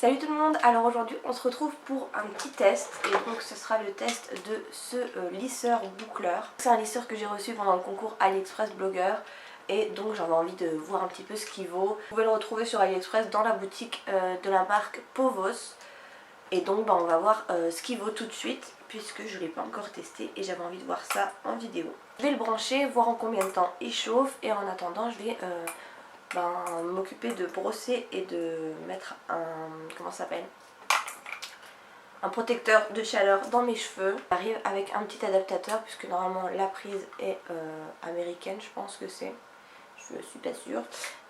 Salut tout le monde, alors aujourd'hui on se retrouve pour un petit test et donc ce sera le test de ce lisseur boucleur. C'est un lisseur que j'ai reçu pendant le concours AliExpress Blogger et donc j'avais envie de voir un petit peu ce qu'il vaut. Vous pouvez le retrouver sur AliExpress dans la boutique de la marque Povos et donc on va voir ce qu'il vaut tout de suite puisque je ne l'ai pas encore testé et j'avais envie de voir ça en vidéo. Je vais le brancher, voir en combien de temps il chauffe et en attendant je vais m'occuper de brosser et de mettre comment ça s'appelle, un protecteur de chaleur dans mes cheveux. J'arrive avec un petit adaptateur puisque normalement la prise est américaine, je pense que c'est, je suis pas sûre,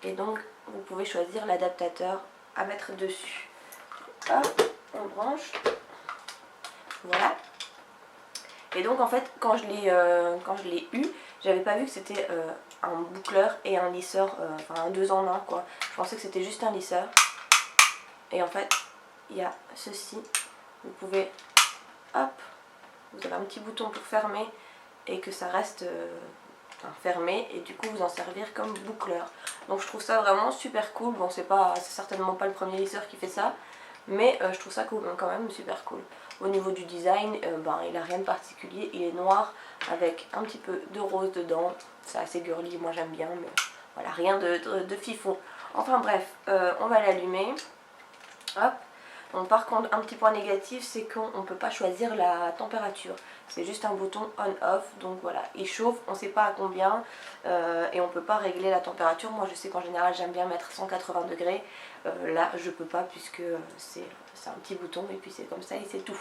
et donc vous pouvez choisir l'adaptateur à mettre dessus. Hop, on branche, voilà. Et donc en fait quand je l'ai eu, j'avais pas vu que c'était un boucleur et un lisseur, enfin un 2 en 1 quoi. Je pensais que c'était juste un lisseur. Et en fait il y a ceci, vous pouvez, hop, vous avez un petit bouton pour fermer et que ça reste fermé et du coup vous en servir comme boucleur. Donc je trouve ça vraiment super cool. Bon c'est certainement pas le premier lisseur qui fait ça, mais je trouve ça cool, quand même super cool. Au niveau du design, il a rien de particulier, il est noir avec un petit peu de rose dedans, c'est assez girly, moi j'aime bien, mais voilà, rien de fifon. Enfin bref, on va l'allumer, hop. Donc par contre un petit point négatif c'est qu'on ne peut pas choisir la température, c'est juste un bouton on-off, donc voilà, il chauffe, on ne sait pas à combien et on ne peut pas régler la température. Moi je sais qu'en général j'aime bien mettre 180 degrés, là je peux pas puisque c'est un petit bouton et puis c'est comme ça et c'est tout.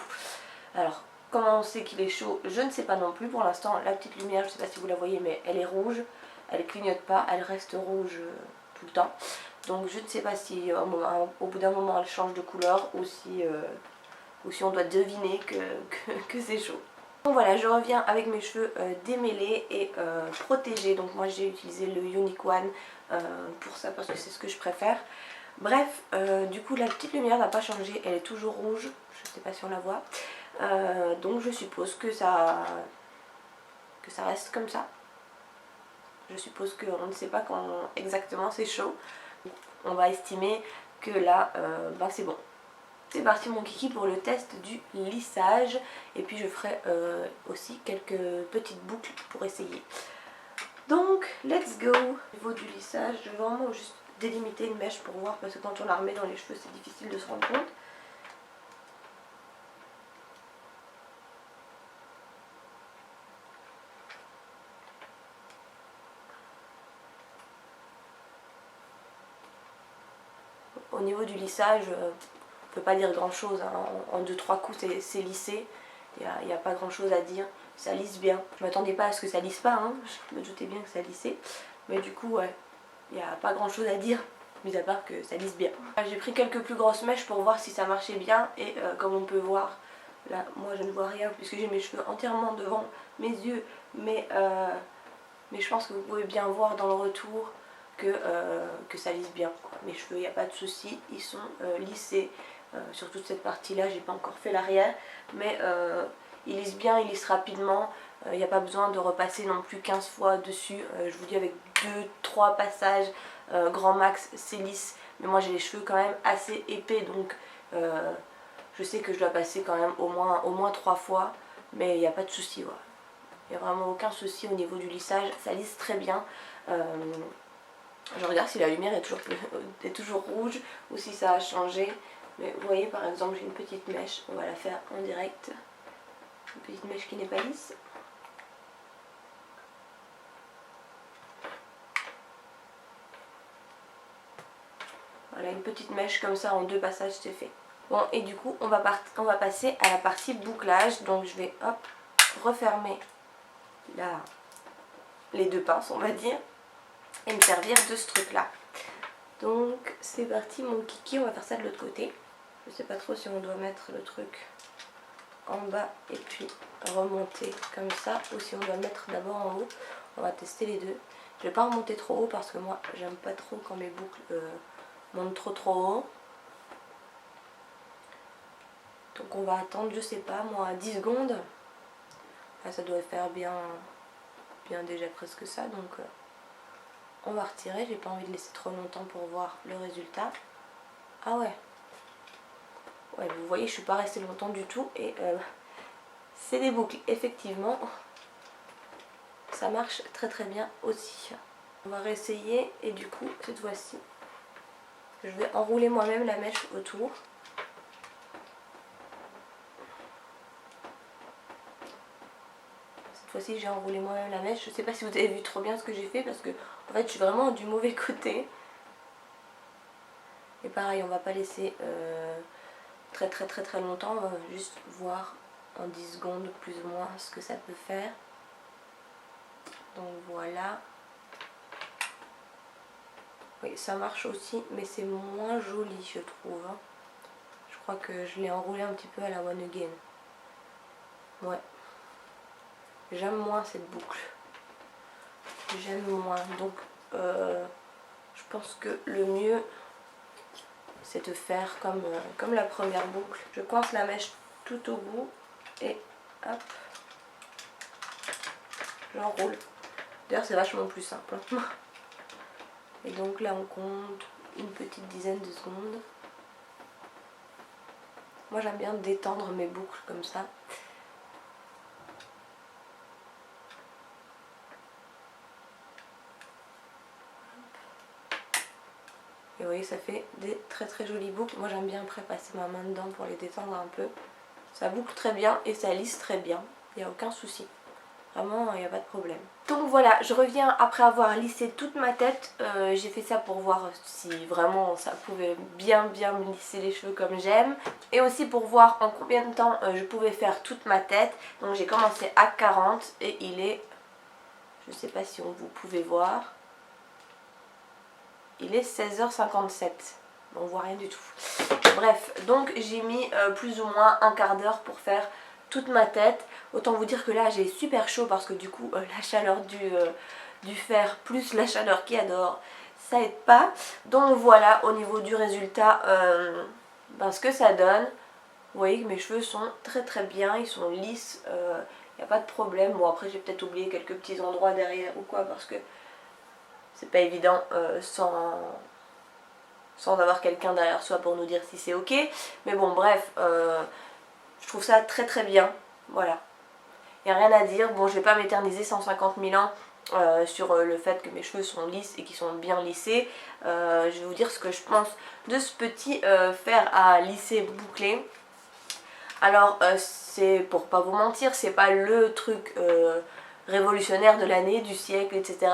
Alors comment on sait qu'il est chaud, je ne sais pas non plus. Pour l'instant la petite lumière, je ne sais pas si vous la voyez mais elle est rouge, elle clignote pas, elle reste rouge tout le temps. Donc je ne sais pas si au bout d'un moment elle change de couleur ou si on doit deviner que c'est chaud. Donc voilà, je reviens avec mes cheveux démêlés et protégés. Donc moi j'ai utilisé le Unique One pour ça parce que c'est ce que je préfère. Bref, du coup la petite lumière n'a pas changé, elle est toujours rouge, je ne sais pas si on la voit. Donc je suppose que ça reste comme ça. Je suppose qu'on ne sait pas quand exactement c'est chaud. On va estimer que là, c'est bon. C'est parti mon kiki pour le test du lissage. Et puis je ferai aussi quelques petites boucles pour essayer. Donc, let's go. Au niveau du lissage, je vais vraiment juste délimiter une mèche pour voir. Parce que quand on la remet dans les cheveux, c'est difficile de se rendre compte. Au niveau du lissage, on ne peut pas dire grand chose, hein. En 2-3 coups c'est lissé, il n'y a pas grand chose à dire, ça lisse bien. Je ne m'attendais pas à ce que ça lisse pas, hein. Je me doutais bien que ça lissait, mais du coup ouais, il n'y a pas grand chose à dire, mis à part que ça lisse bien. J'ai pris quelques plus grosses mèches pour voir si ça marchait bien et comme on peut voir, là moi je ne vois rien puisque j'ai mes cheveux entièrement devant mes yeux, mais je pense que vous pouvez bien voir dans le retour que ça lisse bien, quoi. Mes cheveux, il n'y a pas de souci, ils sont lissés. Sur toute cette partie là, j'ai pas encore fait l'arrière, mais ils lissent bien, ils lissent rapidement. Il n'y a pas besoin de repasser non plus 15 fois dessus. Je vous dis, avec 2-3 passages grand max c'est lisse, mais moi j'ai les cheveux quand même assez épais, donc je sais que je dois passer quand même au moins 3 fois, mais il n'y a pas de souci, voilà. Il n'y a vraiment aucun souci au niveau du lissage, ça lisse très bien. Je regarde si la lumière est toujours rouge ou si ça a changé. Mais vous voyez, par exemple, j'ai une petite mèche, on va la faire en direct. Une petite mèche qui n'est pas lisse. Voilà, une petite mèche comme ça en 2 passages, c'est fait. Bon, et du coup, on va passer à la partie bouclage. Donc je vais, hop, refermer les 2 pinces, on va dire, et me servir de ce truc là. Donc c'est parti mon kiki, on va faire ça de l'autre côté. Je sais pas trop si on doit mettre le truc en bas et puis remonter comme ça, ou si on doit le mettre d'abord en haut. On va tester les deux. Je vais pas remonter trop haut parce que moi j'aime pas trop quand mes boucles montent trop haut. Donc on va attendre, je sais pas moi, 10 secondes. Là ça doit faire bien déjà presque ça, donc on va retirer. J'ai pas envie de laisser trop longtemps pour voir le résultat. Ah ouais, Ouais, vous voyez, je suis pas restée longtemps du tout et c'est des boucles, effectivement. Ça marche très très bien aussi. On va réessayer et du coup, cette fois-ci, je vais enrouler moi-même la mèche autour. Cette fois-ci, j'ai enroulé moi-même la mèche. Je sais pas si vous avez vu trop bien ce que j'ai fait parce que en fait, je suis vraiment du mauvais côté. Et pareil, on va pas laisser très longtemps. On va juste voir en 10 secondes plus ou moins ce que ça peut faire. Donc voilà. Oui, ça marche aussi, mais c'est moins joli, je trouve. Je crois que je l'ai enroulé un petit peu à la One Again. Ouais. J'aime moins cette boucle. J'aime moins. Donc, je pense que le mieux, c'est de faire comme la première boucle. Je coince la mèche tout au bout et hop, j'enroule. D'ailleurs, c'est vachement plus simple. Et donc là, on compte une petite dizaine de secondes. Moi, j'aime bien détendre mes boucles comme ça. Et vous voyez, ça fait des très jolies boucles. Moi, j'aime bien après passer ma main dedans pour les détendre un peu. Ça boucle très bien et ça lisse très bien. Il n'y a aucun souci. Vraiment, il n'y a pas de problème. Donc voilà, je reviens après avoir lissé toute ma tête. J'ai fait ça pour voir si vraiment ça pouvait bien me lisser les cheveux comme j'aime. Et aussi pour voir en combien de temps je pouvais faire toute ma tête. Donc j'ai commencé à 40 et il est... Je sais pas si vous pouvez voir. Il est 16h57. On voit rien du tout. Bref, donc j'ai mis plus ou moins un quart d'heure pour faire toute ma tête. Autant vous dire que là j'ai super chaud parce que du coup la chaleur du fer plus la chaleur qu'il y a dehors, ça aide pas. Donc voilà, au niveau du résultat, ce que ça donne. Vous voyez que mes cheveux sont très bien, ils sont lisses, il n'y a pas de problème. Bon, après j'ai peut-être oublié quelques petits endroits derrière ou quoi parce que c'est pas évident sans avoir quelqu'un derrière soi pour nous dire si c'est ok. Mais bon, bref, je trouve ça très bien. Voilà. Il n'y a rien à dire. Bon, je vais pas m'éterniser 150 000 ans sur le fait que mes cheveux sont lisses et qu'ils sont bien lissés. Je vais vous dire ce que je pense de ce petit fer à lisser bouclé. Alors, c'est pour pas vous mentir, c'est pas le truc révolutionnaire de l'année, du siècle, etc.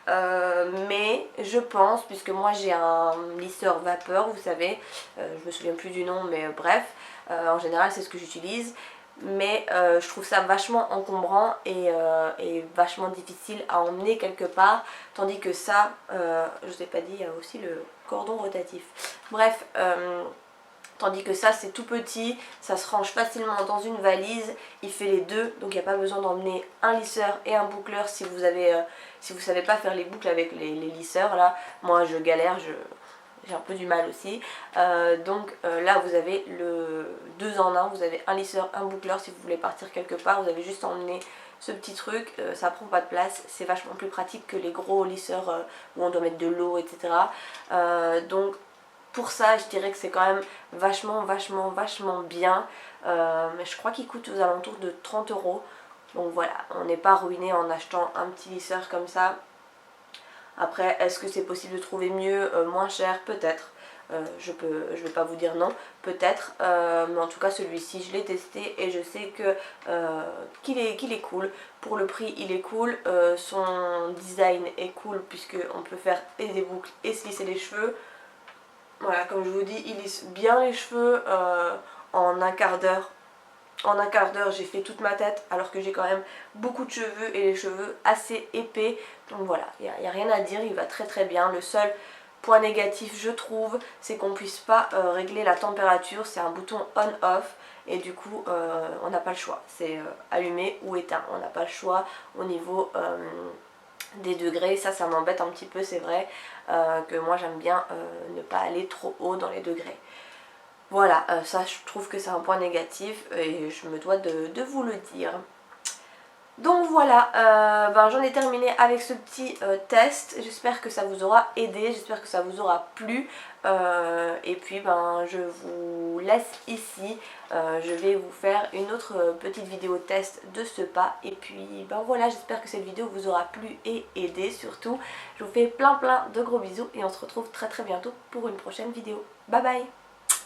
Mais je pense, puisque moi j'ai un lisseur vapeur, vous savez, je me souviens plus du nom, mais bref, en général c'est ce que j'utilise. Mais je trouve ça vachement encombrant et vachement difficile à emmener quelque part. Tandis que ça, je vous ai pas dit, il y a aussi le cordon rotatif. Bref, tandis que ça c'est tout petit, ça se range facilement dans une valise, il fait les deux, donc il n'y a pas besoin d'emmener un lisseur et un boucleur si vous savez pas faire les boucles avec les lisseurs là. Moi je galère, j'ai un peu du mal aussi. Donc là vous avez le 2 en 1, vous avez un lisseur, un boucleur. Si vous voulez partir quelque part, vous avez juste à emmener ce petit truc, ça prend pas de place, c'est vachement plus pratique que les gros lisseurs où on doit mettre de l'eau, etc. Donc pour ça je dirais que c'est quand même vachement bien. Mais je crois qu'il coûte aux alentours de 30 €. Donc voilà, on n'est pas ruiné en achetant un petit lisseur comme ça. Après, est-ce que c'est possible de trouver mieux, moins cher? Peut-être. Je vais pas vous dire non, peut-être. Mais en tout cas, celui-ci, je l'ai testé et je sais que qu'il est cool. Pour le prix, il est cool. Son design est cool puisqu'on peut faire et des boucles et se lisser les cheveux. Voilà, comme je vous dis, il lisse bien les cheveux en un quart d'heure. En un quart d'heure, j'ai fait toute ma tête alors que j'ai quand même beaucoup de cheveux et les cheveux assez épais. Donc voilà, il n'y a rien à dire, il va très bien. Le seul point négatif, je trouve, c'est qu'on ne puisse pas régler la température. C'est un bouton on-off et du coup, on n'a pas le choix. C'est allumé ou éteint. On n'a pas le choix au niveau des degrés. Ça m'embête un petit peu, c'est vrai que moi j'aime bien ne pas aller trop haut dans les degrés. Voilà, ça je trouve que c'est un point négatif et je me dois de vous le dire. Donc voilà, j'en ai terminé avec ce petit test. J'espère que ça vous aura aidé, j'espère que ça vous aura plu. Et puis je vous laisse ici. Je vais vous faire une autre petite vidéo test de ce pas. Et puis voilà, j'espère que cette vidéo vous aura plu et aidé surtout. Je vous fais plein de gros bisous et on se retrouve très bientôt pour une prochaine vidéo. Bye bye!